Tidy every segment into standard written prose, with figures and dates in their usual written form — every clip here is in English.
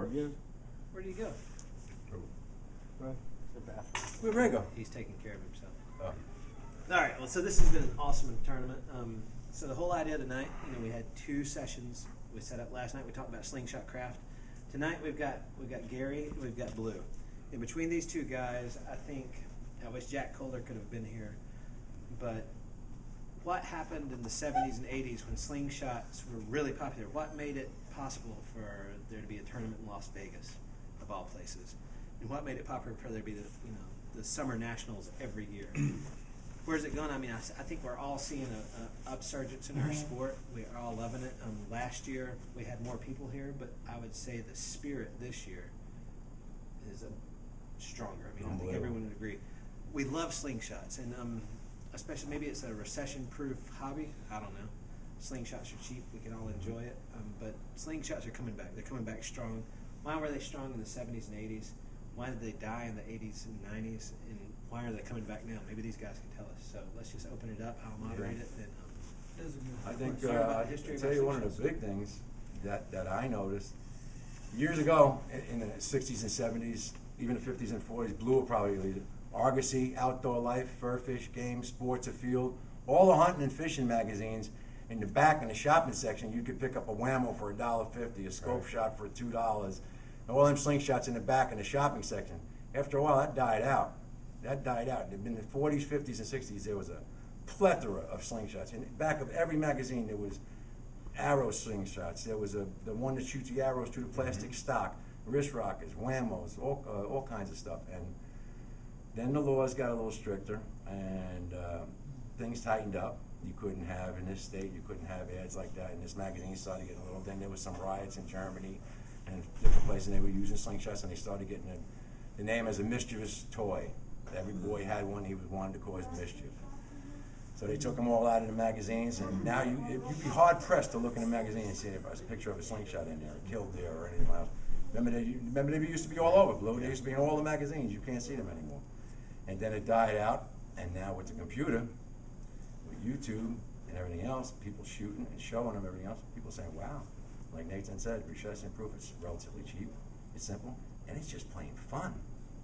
over again. Where do you go? Right. The bathroom. Where'd Ray go? He's taking care of himself. Oh. All right. Well, so this has been an awesome tournament. So the whole idea tonight, we had 2 sessions we set up last night. We talked about slingshot craft. Tonight we've got Gary, we've got Blue. In between these 2 guys, I wish Jack Kohler could have been here, but what happened in the 70s and 80s when slingshots were really popular? What made it possible for there to be a tournament in Las Vegas, of all places? And what made it popular for there to be the Summer Nationals every year? Where's it going? I mean, I think we're all seeing a upsurgence in our sport. We are all loving it. Last year we had more people here, but I would say the spirit this year is stronger. I mean, I think everyone would agree. We love slingshots, and especially maybe it's a recession-proof hobby. I don't know. Slingshots are cheap. We can all enjoy it. But slingshots are coming back. They're coming back strong. Why were they strong in the 70s and 80s? Why did they die in the 80s and 90s? And why are they coming back now? Maybe these guys can tell us. So let's just open it up. I'll moderate it. And, I think I'll tell you one of the big things that I noticed years ago in the 60s and 70s, even the 50s and 40s, Blue will probably lead it. Argosy, Outdoor Life, Fur Fish, Game, Sports Afield, all the hunting and fishing magazines. In the back in the shopping section, you could pick up a Whammo for $1.50, a Scope Shot for $2, and all them slingshots in the back in the shopping section. After a while, that died out. In the 40s, 50s, and 60s, there was a plethora of slingshots. In the back of every magazine, there was arrow slingshots. There was the one that shoots the arrows through the plastic stock, wrist rockets, Whammos, all kinds of stuff. And then the laws got a little stricter, and things tightened up. You couldn't have, in this state, you couldn't have ads like that. And this magazine started getting a little, then there was some riots in Germany and different places, and they were using slingshots, and they started getting the name as a mischievous toy. Every boy had one, he wanted to cause mischief. So they took them all out of the magazines, and now you'd be hard-pressed to look in a magazine and see if there's a picture of a slingshot in there, or killed there, or anything else. Remember they used to be all over, Blue. They used to be in all the magazines. You can't see them anymore. And then it died out, and now with the computer, with YouTube and everything else, people shooting and showing them everything else, people saying, wow, like Nathan said, recession proof, it's relatively cheap, it's simple, and it's just plain fun.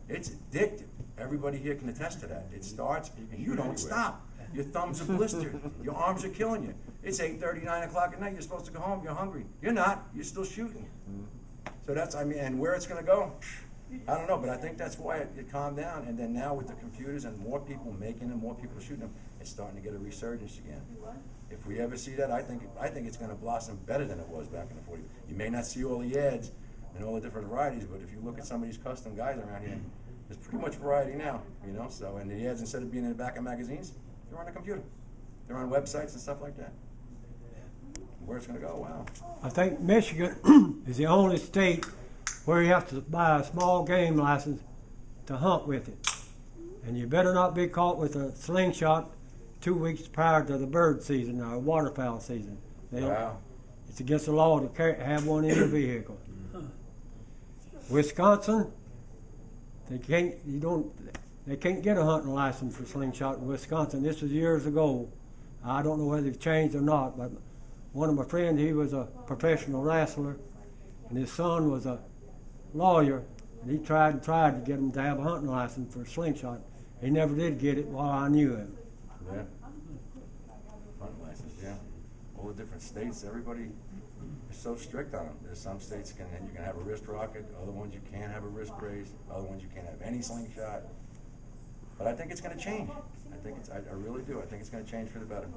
It's addictive. Everybody here can attest to that. It starts, and you don't stop. Your thumbs are blistered. Your arms are killing you. It's 8:30, 9 o'clock at night. You're supposed to go home. You're hungry. You're not. You're still shooting. So that's, and where it's going to go, I don't know, but I think that's why it calmed down. And then now with the computers and more people making them, more people shooting them, it's starting to get a resurgence again. If we ever see that, I think it's going to blossom better than it was back in the 40s. You may not see all the ads and all the different varieties, but if you look at some of these custom guys around here, there's pretty much variety now, So, and the ads, instead of being in the back of magazines, they're on the computer. They're on websites and stuff like that. Where it's going to go, wow. I think Michigan is the only state where you have to buy a small game license to hunt with it. And you better not be caught with a slingshot 2 weeks prior to the bird season or waterfowl season. Wow. It's against the law to have one in your vehicle. Wisconsin, they can't get a hunting license for slingshot in Wisconsin. This was years ago. I don't know whether they've changed or not, but one of my friends, he was a professional wrestler, and his son was a lawyer, and he tried to get him to have a hunting license for slingshot. He never did get it while I knew him. Yeah. Hunting license, yeah. All the different states, everybody is so strict on them. There's some states you can have a wrist rocket, other ones you can't have a wrist brace, other ones you can't have any slingshot. But I think it's going to change. I really do. I think it's going to change for the better.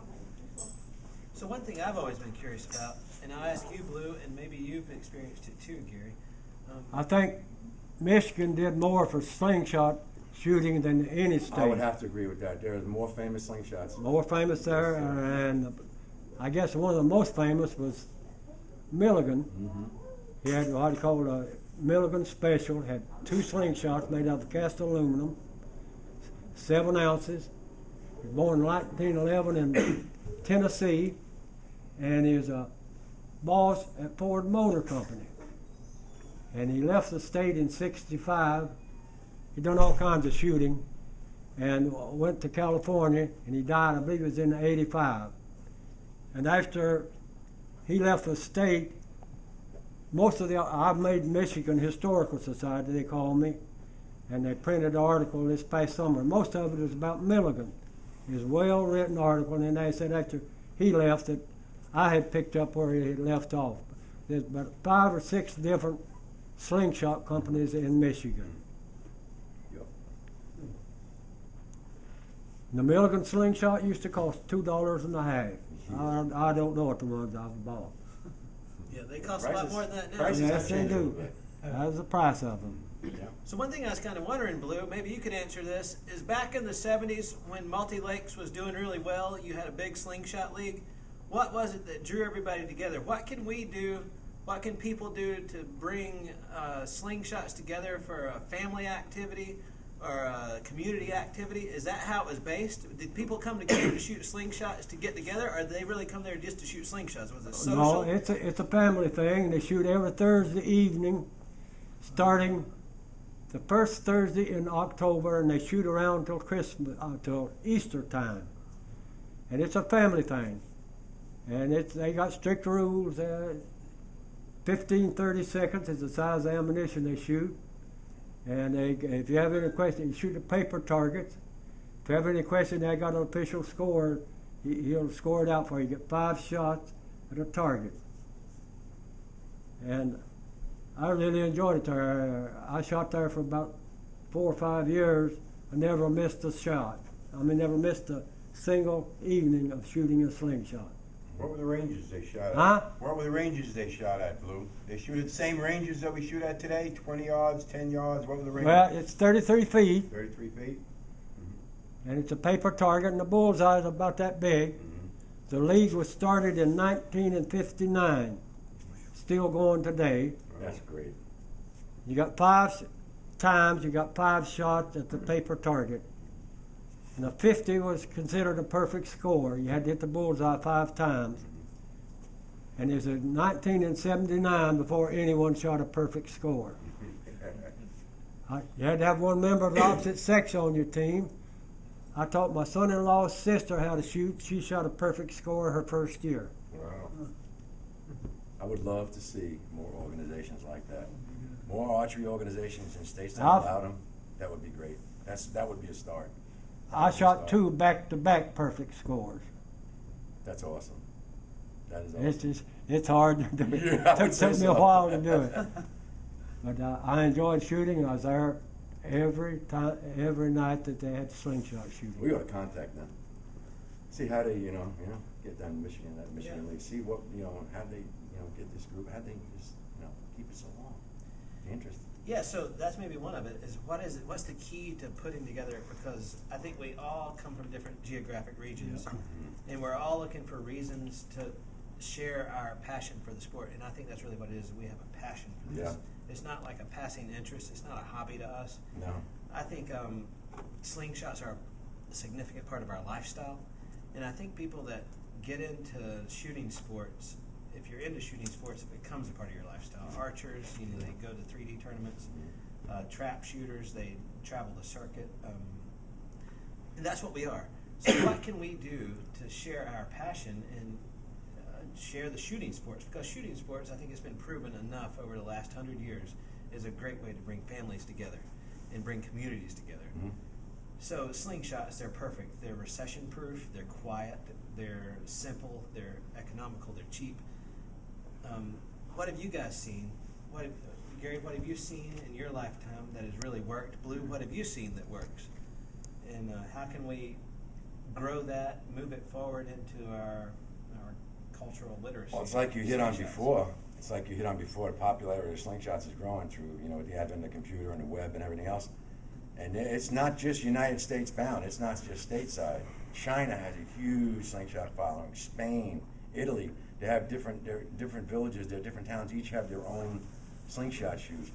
So one thing I've always been curious about, and I'll ask you, Blue, and maybe you've experienced it too, Gary. I think Michigan did more for slingshot shooting than any state. I would have to agree with that. There are more famous slingshots. More famous there, and I guess one of the most famous was Milligan. He had what he called a Milligan Special, had 2 slingshots made out of cast aluminum, 7 ounces. He was born in 1911 in Tennessee, and he was a boss at Ford Motor Company. And he left the state in '65. He done all kinds of shooting, and went to California, and he died, I believe it was in '85. And after he left the state, most of I've made Michigan Historical Society, they call me, and they printed an article this past summer. Most of it is about Milligan. It's a well-written article, and they said after he left that I had picked up where he had left off. There's about 5 or 6 different slingshot companies in Michigan. Yep. The Milligan slingshot used to cost $2.50. I don't know what the ones I've bought. Yeah, they cost a lot more than that now. Prices Yes, have they changed a do. little bit. That's the price of them. Yeah. So one thing I was kind of wondering, Blue, maybe you could answer this, is back in the 70s when Multi-Lakes was doing really well, you had a big slingshot league. What was it that drew everybody together? What can we do, what can people do to bring slingshots together for a family activity or a community activity? Is that how it was based? Did people come together to shoot slingshots to get together, or did they really come there just to shoot slingshots? Was it social? No, it's a family thing. They shoot every Thursday evening, starting the first Thursday in October, and they shoot around until Christmas, till Easter time. And it's a family thing. And they got strict rules. 15-30 seconds is the size of ammunition they shoot. And if you have any questions, you shoot a paper target. If you have any question, they got an official score. He'll score it out for you. You get 5 shots at a target. And I really enjoyed it there. I shot there for about 4 or 5 years. I never missed a shot. I mean, never missed a single evening of shooting a slingshot. What were the ranges they shot at? Huh? What were the ranges they shot at, Blue? They shoot at the same ranges that we shoot at today? 20 yards, 10 yards? What were the ranges? Well, it's 33 feet, 33 feet? and it's a paper target, and the bullseye is about that big. The league was started in 1959, still going today. That's great. You got 5 times, you got 5 shots at the paper target. And a 50 was considered a perfect score. You had to hit the bullseye 5 times. And there's a 1979 before anyone shot a perfect score. You had to have one member of the opposite sex on your team. I taught my son-in-law's sister how to shoot. She shot a perfect score her first year. Wow. I would love to see more organizations like that. More archery organizations in states that allow them. That would be great. That would be a start. I shot 2 back-to-back perfect scores. That's awesome. That is awesome. It's hard to do. Yeah, It took me a while to do it. But I enjoyed shooting. I was there every night that they had slingshot shooting. We ought to contact them. See how they, get down to Michigan, that Michigan League. See what, how they, get this group. How they just, keep it so long. Interesting. Yeah, so that's maybe one of it, is what's the key to putting together, because I think we all come from different geographic regions, and we're all looking for reasons to share our passion for the sport, and I think that's really what it is. We have a passion for this. Yeah. It's not like a passing interest. It's not a hobby to us. No. I think slingshots are a significant part of our lifestyle, and I think people that get into shooting sports, if you're into shooting sports, it becomes a part of your lifestyle. Archers, they go to 3D tournaments. Trap shooters, they travel the circuit. And that's what we are. So what can we do to share our passion and share the shooting sports? Because shooting sports, I think it's been proven enough over the last 100 years, is a great way to bring families together and bring communities together. Mm-hmm. So slingshots, they're perfect. They're recession-proof, they're quiet, they're simple, they're economical, they're cheap. What have you guys seen? Gary, what have you seen in your lifetime that has really worked? Blue, what have you seen that works? And how can we grow that, move it forward into our cultural literacy? Well, it's like you hit on before. It's like you hit on before. The popularity of slingshots is growing through, with the advent of the computer and the web and everything else. And it's not just United States bound. It's not just stateside. China has a huge slingshot following. Spain, Italy. They have different villages, their different towns, each have their own slingshot shoes.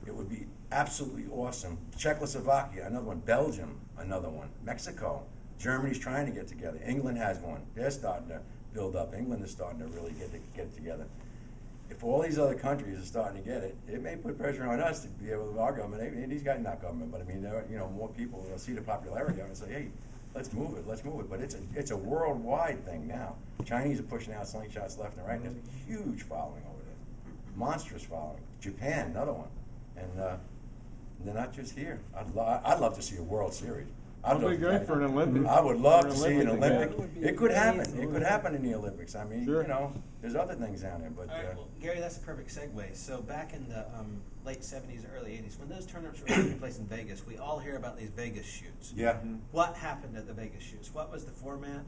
It would be absolutely awesome. Czechoslovakia, another one. Belgium, another one. Mexico. Germany's trying to get together. England has one. They're starting to build up. England is starting to really get it together. If all these other countries are starting to get it, it may put pressure on us to be able to, our government, and these guys not government, but I mean, more people will see the popularity of it and say, hey, let's move it. But it's a worldwide thing now. Chinese are pushing out slingshots left and right. There's a huge following over there. monstrous following. Japan, another one, and they're not just here. I'd love to see a World Series. That'd be great for an Olympic. I would love for to see an Olympic. event. It could happen. It could happen in the Olympics. I mean, Sure. you know, there's other things down there, but All right, well, Gary, that's a perfect segue. So back in the late 70s, early 80s, when those tournaments were taking place in Vegas, we all hear about these Vegas shoots. yeah. What happened at the Vegas shoots? What was the format?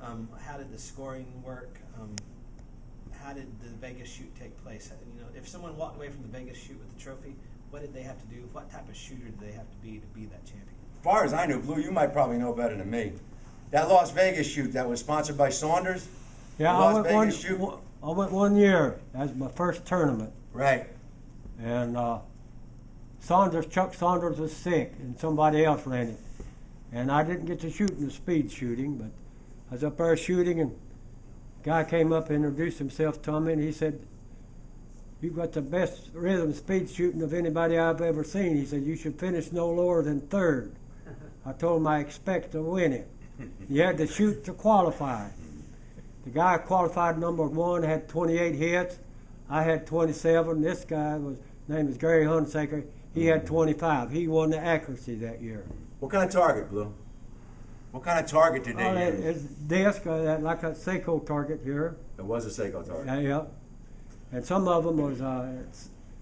How did the scoring work? How did the Vegas shoot take place? You know, if someone walked away from the Vegas shoot with the trophy, what did they have to do? What type of shooter did they have to be that champion? As far as I knew, Blue, you might probably know better than me. That Las Vegas shoot that was sponsored by Saunders. Yeah, the I Las went Vegas shoot. I went 1 year. That was my first tournament. Right. And Chuck Saunders was sick, and somebody else ran it. And I didn't get to shoot in the speed shooting, but I was up there shooting, and a guy came up and introduced himself to me, and he said, "You've got the best rhythm speed shooting of anybody I've ever seen." He said, "You should finish no lower than third." I told him I expect to win it. You had to shoot to qualify. The guy qualified number 1 had 28 hits. I had 27. This guy name is Gary Hunsaker. He had 25. He won the accuracy that year. What kind of target, Blue? What kind of target did Oh, they use? it's disc, like a Seiko target here. It was a Seiko target. Yeah. And some of them was,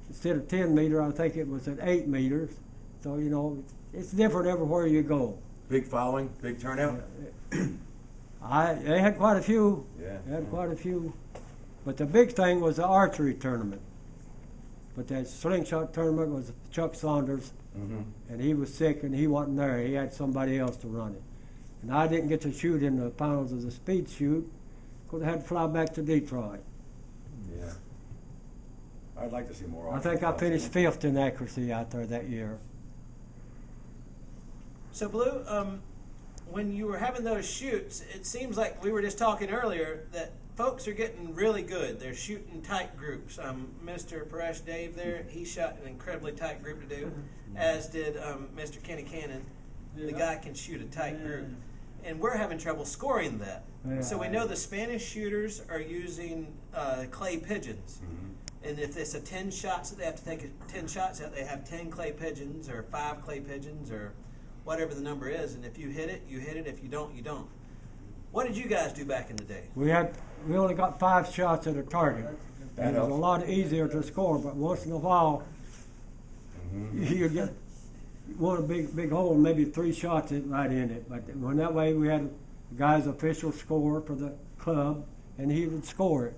instead of 10 meter, I think it was at 8 meters. So, you know, it's different everywhere you go. Big following, big turnout. They had quite a few. Yeah. They had quite a few. But the big thing was the archery tournament. But that slingshot tournament was Chuck Saunders, and he was sick and he wasn't there. He had somebody else to run it. And I didn't get to shoot in the finals of the speed shoot because I had to fly back to Detroit. Yeah. I'd like to see more. I think I finished 5th in accuracy out there that year. So, Blue, when you were having those shoots, it seems like we were just talking earlier that folks are getting really good. They're shooting tight groups. Mr. Paresh Dave there, he shot an incredibly tight group to do, as did Mr. Kenny Cannon. The guy can shoot a tight group. And we're having trouble scoring that. Yeah. So we know the Spanish shooters are using clay pigeons. And if it's a 10 shots that they have to take 10 shots at, they have 10 clay pigeons or 5 clay pigeons or whatever the number is. And if you hit it, you hit it. If you don't, you don't. What did you guys do back in the day? We only got 5 shots at a target. That It was a helps. lot easier to score, but once in a while, you get one big hole, maybe 3 shots right in it. But when that way, we had the guy's official score for the club, and he would score it.